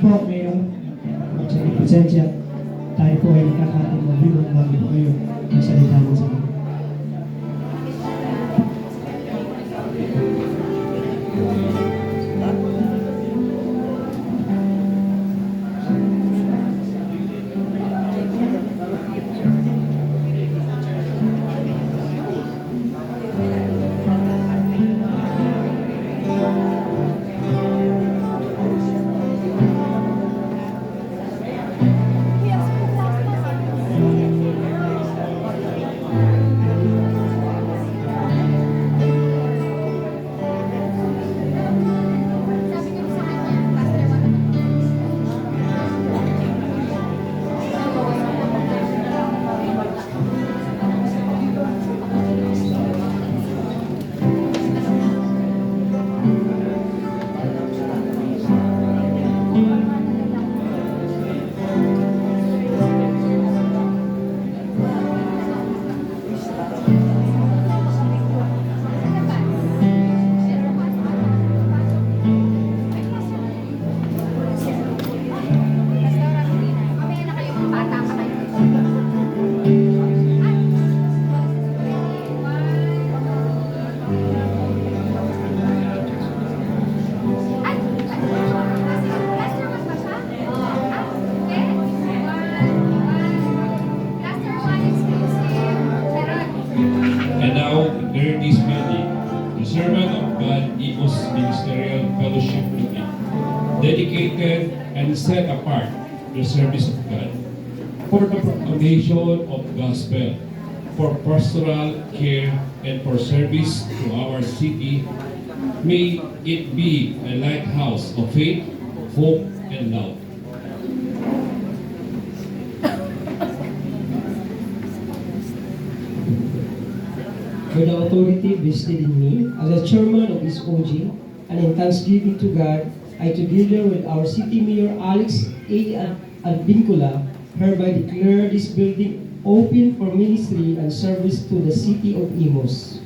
po ngayong pasensya. Tayo po ay nakakating mabilang bago po kayo magsalita mo sa akin. And now, declare this building, the servant of God, Eos Ministerial Fellowship Building, dedicated and set apart to the service of God, for the proclamation of gospel, for pastoral care, and for service to our city. May it be a lighthouse of faith, hope, and love. With the authority vested in me as the chairman of this OG, and in thanksgiving to God, I together with our city mayor Alex A. Albincula hereby declare this building open for ministry and service to the city of Imus.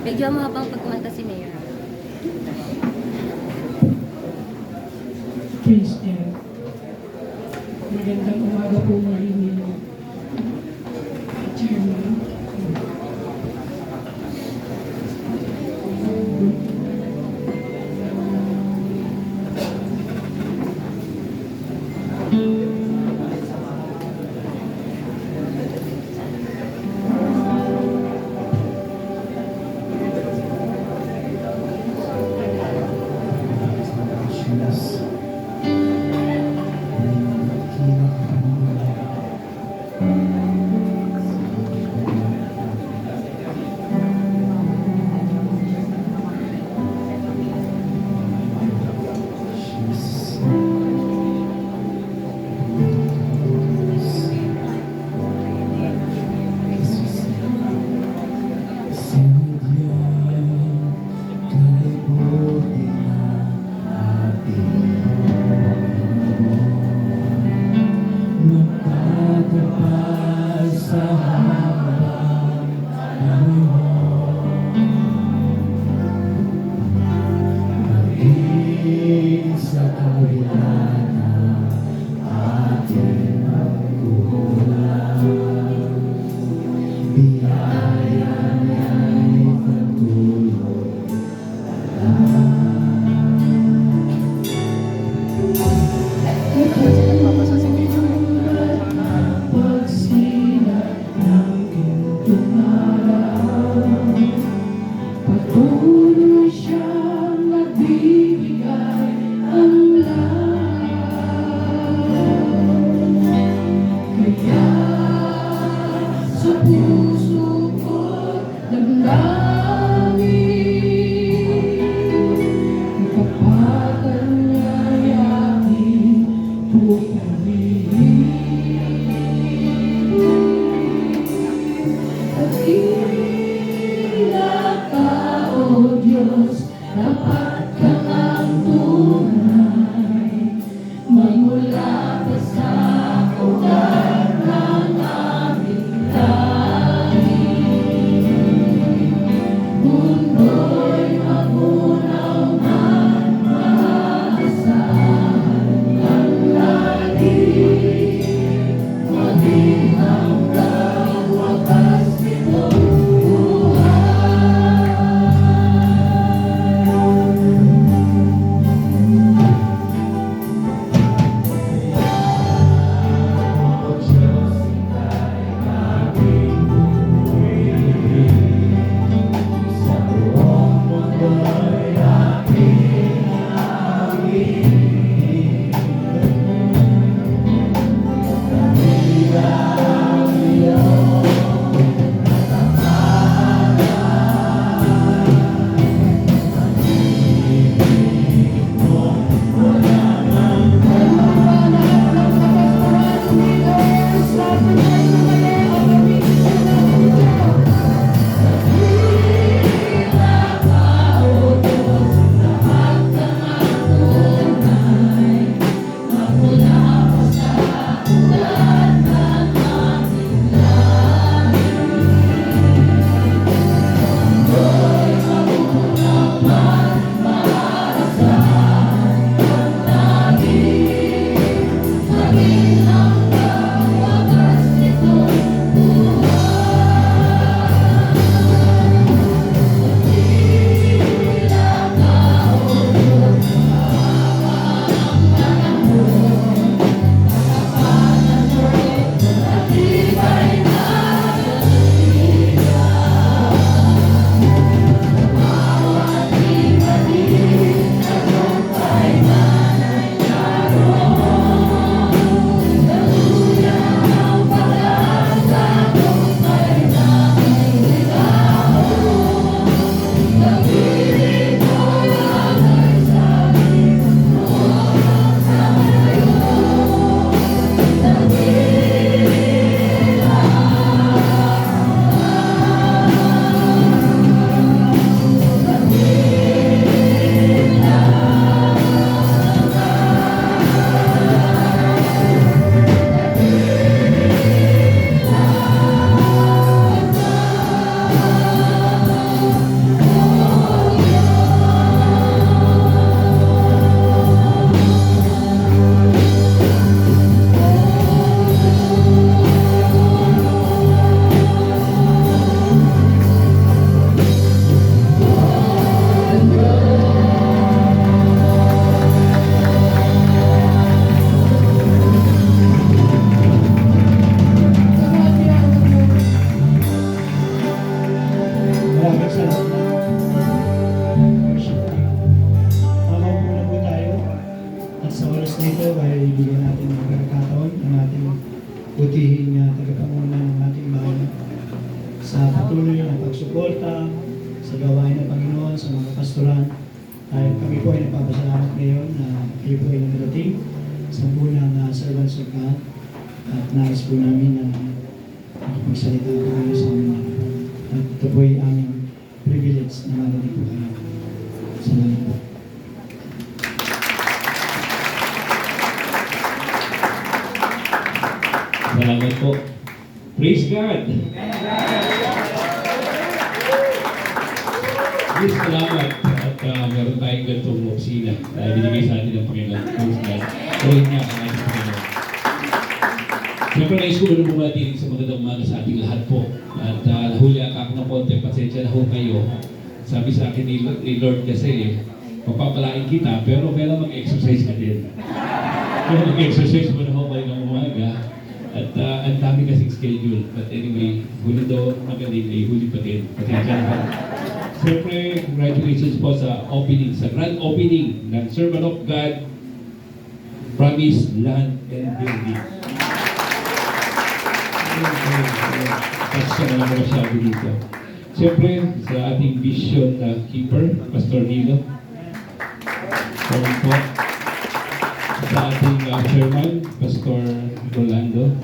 Medyo mahabang pagkumanta si Mayor. Prince Jeff. Magandang umaga po mariming Chairman. Patuloy siyang nagbibigay ang lahat. dito ay bigyan natin ng pagkakataon ng ating butihing tagapanguna ng ating bayan sa patuloy na pagsuporta sa gawain ng Panginoon sa mga pastoran. Ay kami po ay nagpapasalamat ngayon na kayo po ay namarating sa unang servants of God at nais po namin na makapagsalita po kayo sa amin. At ito po ay aming privilege na marinig po kayo. Salamat po. Salamat po. Praise God! Praise salamat at meron tayong ganitong opisina na binigay sa atin ng Panginoon. Praise God. Praise niya ang ating Panginoon. Siyempre nais ko na bumati sa magandang umaga sa ating lahat po. At nahuli ako ng konti, pasensya na ho kayo. Sabi sa akin ni Lord kasi, papapalain kita, pero kailan mag-exercise ka din. Kaya mag-exercise mo na ho kayo ng umaga. At ang dami kasing schedule. But anyway, huli daw magaling ay huli pa din. Pasensya na. Siyempre, congratulations po sa opening, sa grand opening ng Servant of God, Promise Land and Building. Tapos na naman masyado dito. Siyempre, sa ating vision na keeper, Pastor Nilo. Sorry po. Sa ating chairman, Pastor Rolando.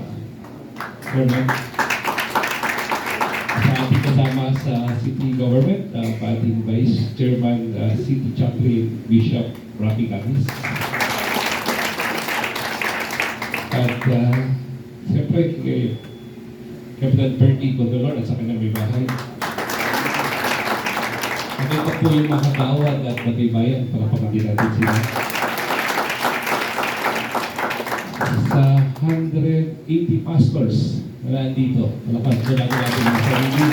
Chairman. Sa ating kasama sa city government, ating vice chairman, city chaplain, Bishop Rocky Camis. At siyempre, kay Captain Bertie Condolor at sa kanyang may bahay. Maganda po yung mga katawad at natibayan para pamagin natin sila. Sa 180 pastors na nandito, malakas po natin mga sarili.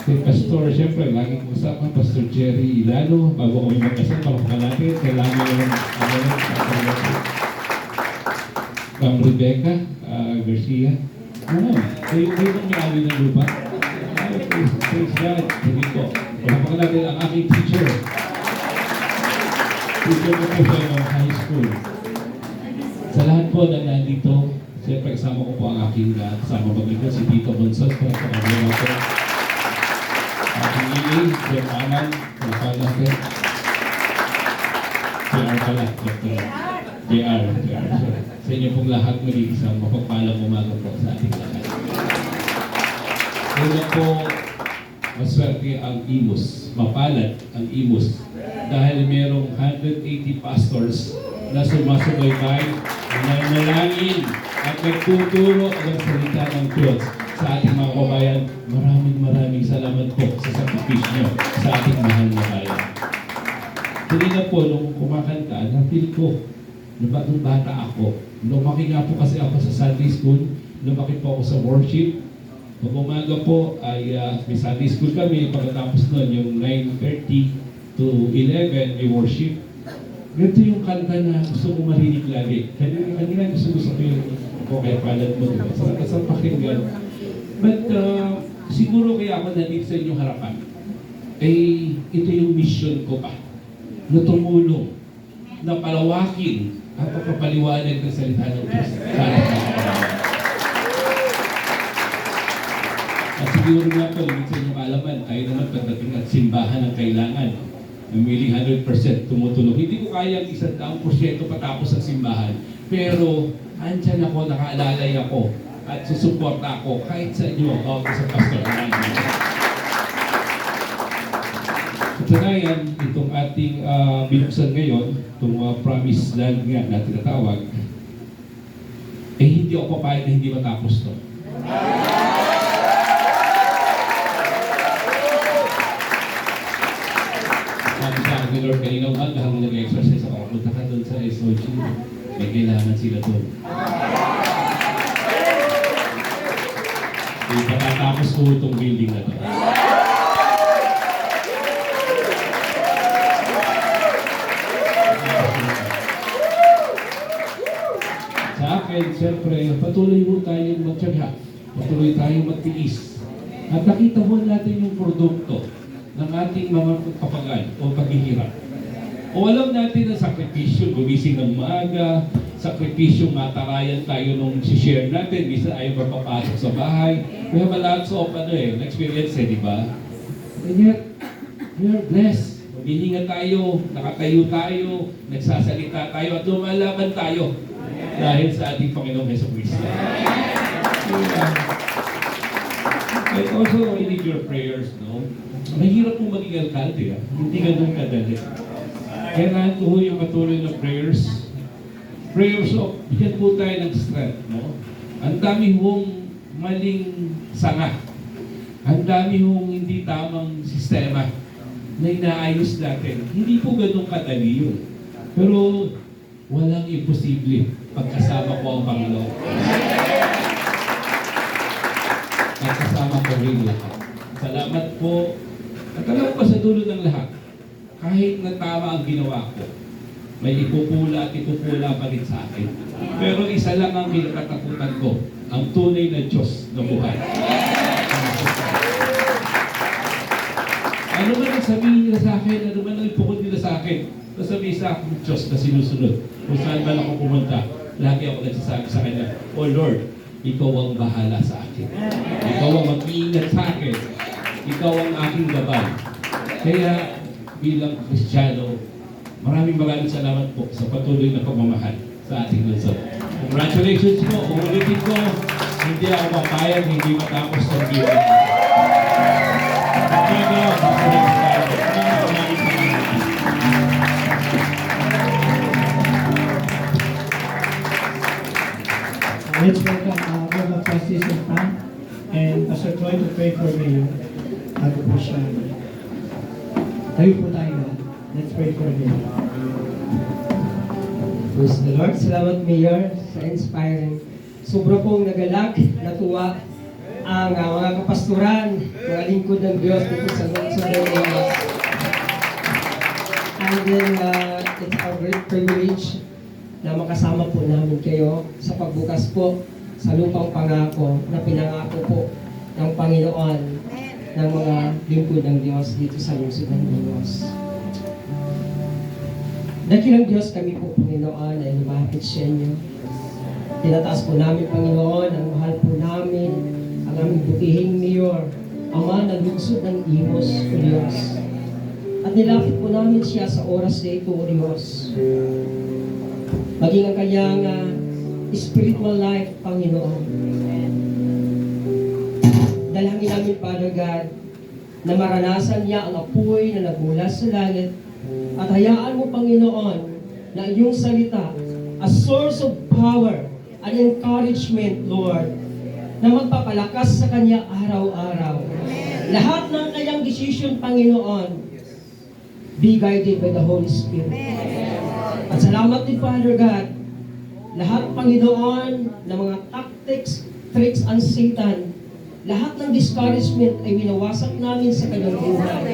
Si Pastor, siyempre, laging kasama, Pastor Jerry Ilano, bago kami magkasal, palakpakan natin, kailangan yung Ma'am Rebecca Garcia. Kayo ang may-ari ng lupa. Praise God. Hindi po. Palakpakan natin ang aking teacher. Teacher ko po siya ng high school. Sa lahat po na nandito, siyempre kasama ko po ang aking kasama mag-ikot, si Tito Bonsos, palakpakan natin. Aking Lili, Sir Aman, palakpakan natin. JR pala, JR. Sa inyo pong lahat muli isang mapagpalang umaga po sa ating lahat. Una po, maswerte ang Imus, mapalad ang Imus dahil merong 180 pastors na sumasubaybay, nananalangin at nagtuturo ng salita ng Diyos sa ating mga kabayan. Maraming salamat po sa sakripisyo sa ating mahal na bayan. Kanina po, nung kumakanta, na-feel ko na bagong bata ako. Lumaki nga po kasi ako sa Sunday school, lumaki po ako sa worship. Pag umaga po ay may Sunday school kami, pagkatapos nun yung 9:30 to 11 may worship. Ganito yung kanta na gusto ko marinig lagi. Kanina gusto ko yung kaya palad mo, diba? Sa pakinggan. But siguro kaya ako nandito sa inyong harapan, ito yung mission ko pa, na tumulong, na palawakin at pagpapaliwanag ng salita ng Diyos sa ating mga kababayan. At siguro nga po, ibig sa inyong alaman, tayo naman pagdating at simbahan ang kailangan. Namiling 100% tumutulong. Hindi ko kaya ang 100% patapos ang simbahan. Pero, andyan ako, nakaalalay ako, at susuporta ako kahit sa inyo, sa pastor namin. Katunayan, itong ating binuksan ngayon, itong promise land nga na tinatawag, hindi ako papayag na hindi matapos to. Sabi sa akin ni Lord kanina umaga, habang nag-exercise ako, punta ka doon sa SOG, may kailangan sila doon. Patatapos ko itong building na to. Sa akin, siyempre, patuloy mo tayong magtiyaga, patuloy tayong magtiis. At nakita mo natin yung produkto ng ating mga kapagan o paghihirap. O alam natin na sakripisyo, gumising ng maaga, sakripisyo, matarayan tayo nung share natin, minsan ayaw papapasok sa bahay. We have a lot of experience, di ba? And yet, we are blessed. Humihinga tayo, nakatayo tayo, nagsasalita tayo, at lumalaban tayo dahil sa ating Panginoong Jesucristo. I also need your prayers, no? Mahirap po maging alkalde, hindi ganun kadali. Kailangan ko yung patuloy na prayers. Prayers of, bigyan po tayo ng strength, no? Ang dami hong maling sanga. Ang dami hong hindi tamang sistema na inaayos natin. Hindi po ganun kadali yun. Pero walang imposible pagkasama ko ang Panginoon. Pagkasama ko rin lahat. Salamat po. At alam ko sa dulo ng lahat, kahit na tama ang ginawa ko, may ipupula at ipupula pa rin sa akin. Pero isa lang ang kinakatakutan ko, ang tunay na Diyos na buhay. Ano man ang sabihin nila sa akin, ano man ang ipukod nila sa akin, sasabihin sa akin Diyos na sinusunod. Kung saan man ako pumunta, lagi ako nagsasabi sa Kanya, "Oh Lord, Ikaw ang bahala sa akin. Ikaw ang mag-iingat sa akin. Ikaw ang aking gabay." Kaya bilang Kristiyano, maraming salamat po sa patuloy na pagmamahal sa ating lungsod. Congratulations po. Uulitin ko, hindi ako papayag, hindi matapos ng gawin. Let's welcome our trustees and Frank and Pastor Troy to pray for Mayor. Bago po siya. Tayo po tayo. Let's pray for Mayor. Praise the Lord. Salamat, Mayor, sa inspiring. Sobra pong nagalak, natuwa ang mga kapasturan, mga lingkod ng Diyos dito sa Lungsod. And then, it's our great privilege na makasama po namin kayo sa pagbukas po sa lupang pangako na pinangako po ng Panginoon ng mga lingkod ng Diyos dito sa Lungsod ng Diyos. Dakilang Diyos kami po, Panginoon, ay lumapit sa inyo. Tinataas po namin, Panginoon, ang mahal po namin, ang aming butihing Mayor, Ama na lungsod ng Imos, O Diyos. At nilapit po namin siya sa oras na ito, O Diyos. Maging ang kanyang spiritual life, Panginoon. Dalangin namin, Father God, na maranasan niya ang apoy na nagmula sa langit. At hayaan mo, Panginoon, na iyong salita, a source of power and encouragement, Lord, na magpapalakas sa kanya araw-araw. Lahat ng kanyang decision, Panginoon, be guided by the Holy Spirit. At salamat din, Father God, lahat, Panginoon, ng mga tactics, tricks, and Satan, lahat ng discouragement ay winawasak namin sa kanyang buhay.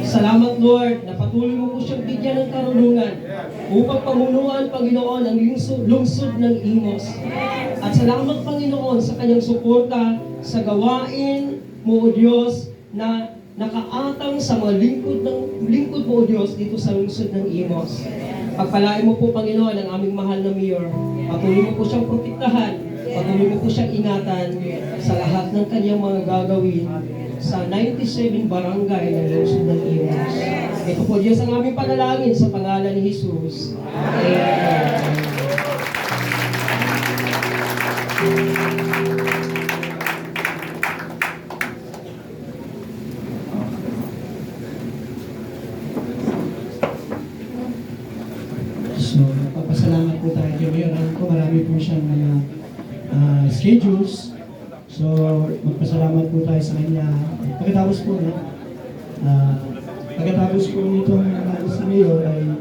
Salamat, Lord, na patuloy mo po siyang bigyan ng karunungan upang pamunuan, Panginoon, ang lungsod ng Imos. At salamat, Panginoon, sa kanyang suporta sa gawain mo, O Diyos, na nakaatang sa mga lingkod mo, O Diyos, dito sa lungsod ng Imos. Pagpalain mo po, Panginoon, ang aming mahal na Mayor. Patuloy mo po siyang protektahan. Patuloy mo po siyang ingatan sa lahat ng kanyang mga gagawin sa 97 barangay ng lungsod ng Imos. Ito po, Diyos, ang aming panalangin sa pangalan ni Jesus. Amen. So, papasalamat po tayo kay Mayor. Alam ko marami po siyang mga schedules. So, magpasalamat po tayo sa kanya. Pagkatapos po nitong si Mayor ay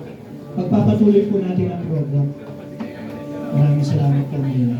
magpapatuloy po natin ang program. Maraming salamat po, Mayor.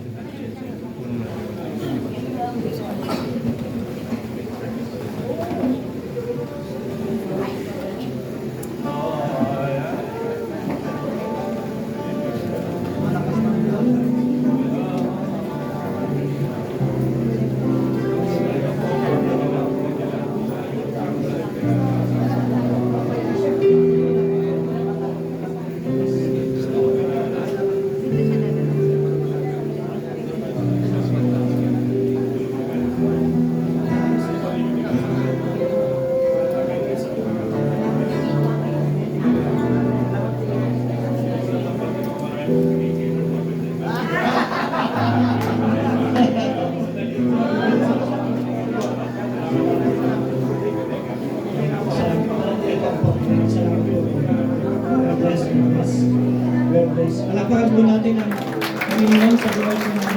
God bless. Palakpakan po natin ang Panginoon sa buhay ng mga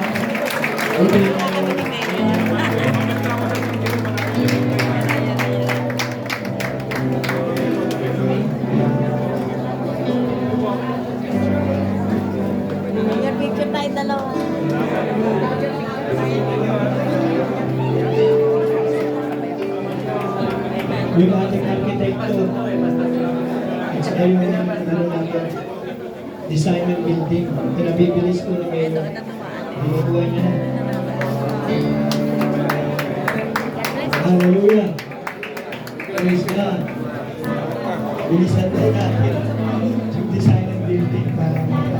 Mayor, picture tayo dalawa. yung ating arkitekto at saka yung natin, design ng building. Pinabibilis ko na kayo. Binubuhay niya na. Hallelujah. Praise God. Bilisan tayo natin yung design ng building para